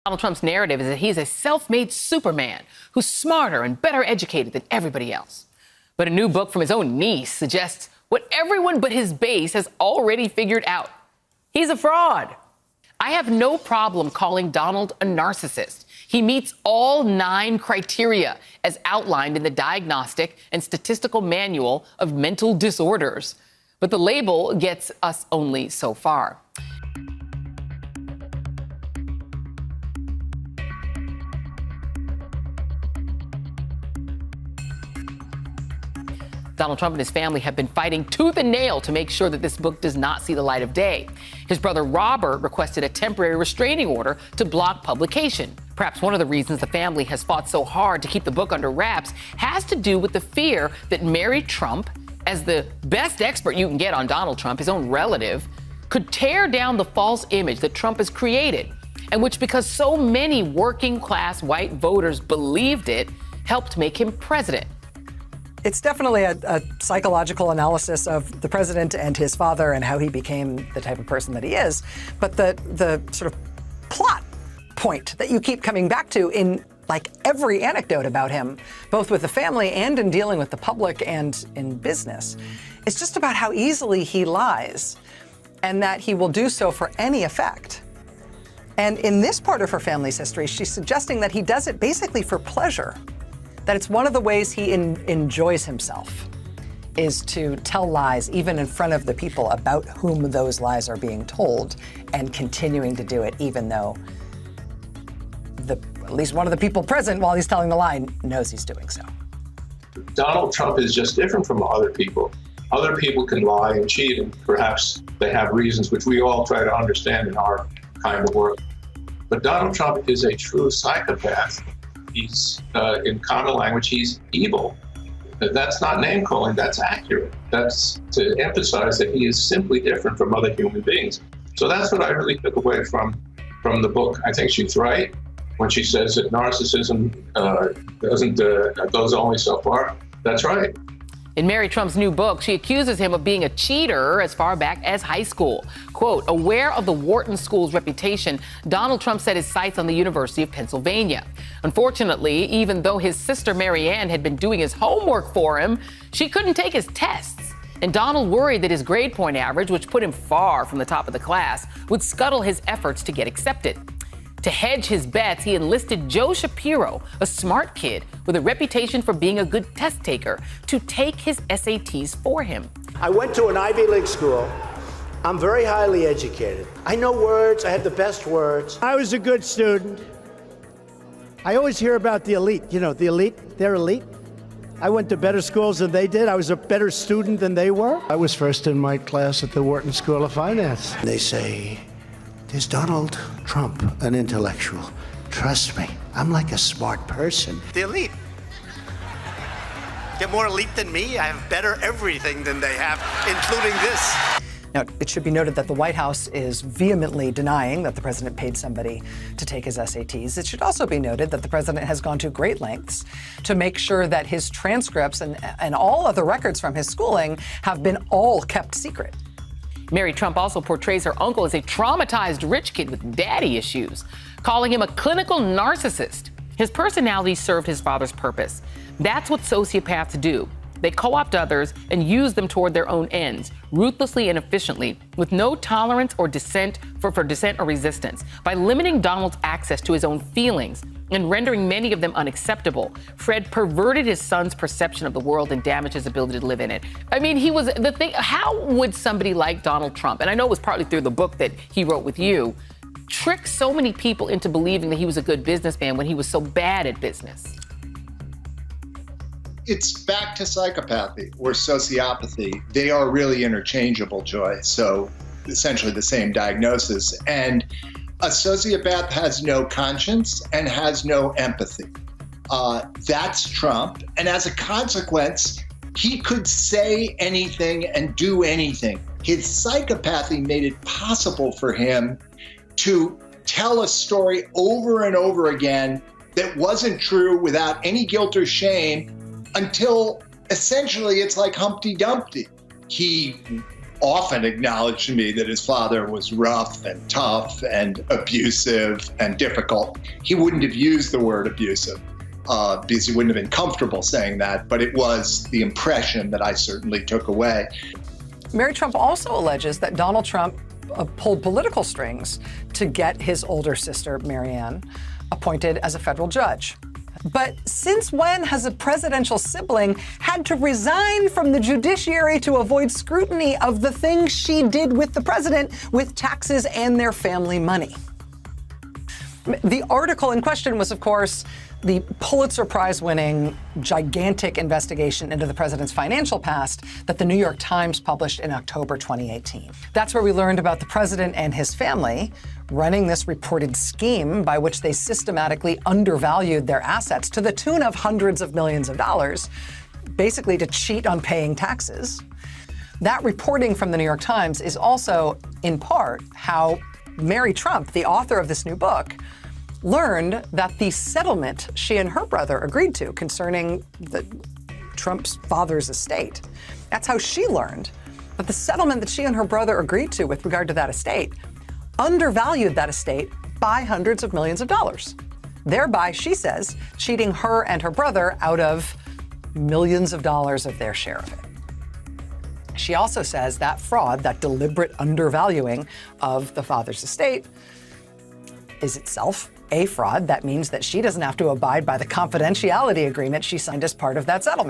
Donald Trump's narrative is that he's a self-made Superman who's smarter and better educated than everybody else. But a new book from his own niece suggests what everyone but his base has already figured out. He's a fraud. I have no problem calling Donald a narcissist. He meets all 9 criteria as outlined in the Diagnostic and Statistical Manual of Mental Disorders. But the label gets us only so far. Donald Trump and his family have been fighting tooth and nail to make sure that this book does not see the light of day. His brother Robert requested a temporary restraining order to block publication. Perhaps one of the reasons the family has fought so hard to keep the book under wraps has to do with the fear that Mary Trump, as the best expert you can get on Donald Trump, his own relative, could tear down the false image that Trump has created, and which, because so many working-class white voters believed it, helped make him president. It's definitely a psychological analysis of the president and his father and how he became the type of person that he is. But the sort of plot point that you keep coming back to in like every anecdote about him, both with the family and in dealing with the public and in business, is just about how easily he lies and that he will do so for any effect. And in this part of her family's history, she's suggesting that he does it basically for pleasure. That it's one of the ways he enjoys himself is to tell lies even in front of the people about whom those lies are being told and continuing to do it even though at least one of the people present while he's telling the lie knows he's doing so. Donald Trump is just different from other people. Other people can lie and cheat, and perhaps they have reasons which we all try to understand in our kind of work. But Donald Trump is a true psychopath. He's, in common language, he's evil. That's not name calling, that's accurate. That's to emphasize that he is simply different from other human beings. So that's what I really took away from the book. I think she's right when she says that narcissism goes only so far. That's right. In Mary Trump's new book, she accuses him of being a cheater as far back as high school. Quote, aware of the Wharton School's reputation, Donald Trump set his sights on the University of Pennsylvania. Unfortunately, even though his sister Marianne had been doing his homework for him, she couldn't take his tests. And Donald worried that his grade point average, which put him far from the top of the class, would scuttle his efforts to get accepted. To hedge his bets, he enlisted Joe Shapiro, a smart kid with a reputation for being a good test taker, to take his SATs for him. I went to an Ivy League school. I'm very highly educated. I know words. I have the best words. I was a good student. I always hear about the elite. You know, the elite, they're elite. I went to better schools than they did. I was a better student than they were. I was first in my class at the Wharton School of Finance. They say, is Donald Trump an intellectual? Trust me, I'm like a smart person. The elite. They're more elite than me. I have better everything than they have, including this. Now, it should be noted that the White House is vehemently denying that the president paid somebody to take his SATs. It should also be noted that the president has gone to great lengths to make sure that his transcripts and all other records from his schooling have been all kept secret. Mary Trump also portrays her uncle as a traumatized rich kid with daddy issues, calling him a clinical narcissist. His personality served his father's purpose. That's what sociopaths do. They co-opt others and use them toward their own ends, ruthlessly and efficiently, with no tolerance or dissent for dissent or resistance. By limiting Donald's access to his own feelings and rendering many of them unacceptable, Fred perverted his son's perception of the world and damaged his ability to live in it. I mean, he was the thing. How would somebody like Donald Trump, and I know it was partly through the book that he wrote with you, trick so many people into believing that he was a good businessman when he was so bad at business? It's back to psychopathy or sociopathy. They are really interchangeable, Joy. So essentially the same diagnosis. And a sociopath has no conscience and has no empathy. That's Trump. And as a consequence, he could say anything and do anything. His psychopathy made it possible for him to tell a story over and over again that wasn't true without any guilt or shame, until essentially it's like Humpty Dumpty. He often acknowledged to me that his father was rough and tough and abusive and difficult. He wouldn't have used the word abusive because he wouldn't have been comfortable saying that, but it was the impression that I certainly took away. Mary Trump also alleges that Donald Trump pulled political strings to get his older sister, Marianne, appointed as a federal judge. But since when has a presidential sibling had to resign from the judiciary to avoid scrutiny of the things she did with the president with taxes and their family money? The article in question was, of course, the Pulitzer Prize-winning gigantic investigation into the president's financial past that the New York Times published in October 2018. That's where we learned about the president and his family running this reported scheme by which they systematically undervalued their assets to the tune of hundreds of millions of dollars, basically to cheat on paying taxes. That reporting from the New York Times is also, in part, how Mary Trump, the author of this new book, learned that the settlement she and her brother agreed to concerning Trump's father's estate, that's how she learned that the settlement that she and her brother agreed to with regard to that estate undervalued that estate by hundreds of millions of dollars, thereby, she says, cheating her and her brother out of millions of dollars of their share of it. She also says that fraud, that deliberate undervaluing of the father's estate, is itself a fraud. That means that she doesn't have to abide by the confidentiality agreement she signed as part of that settlement.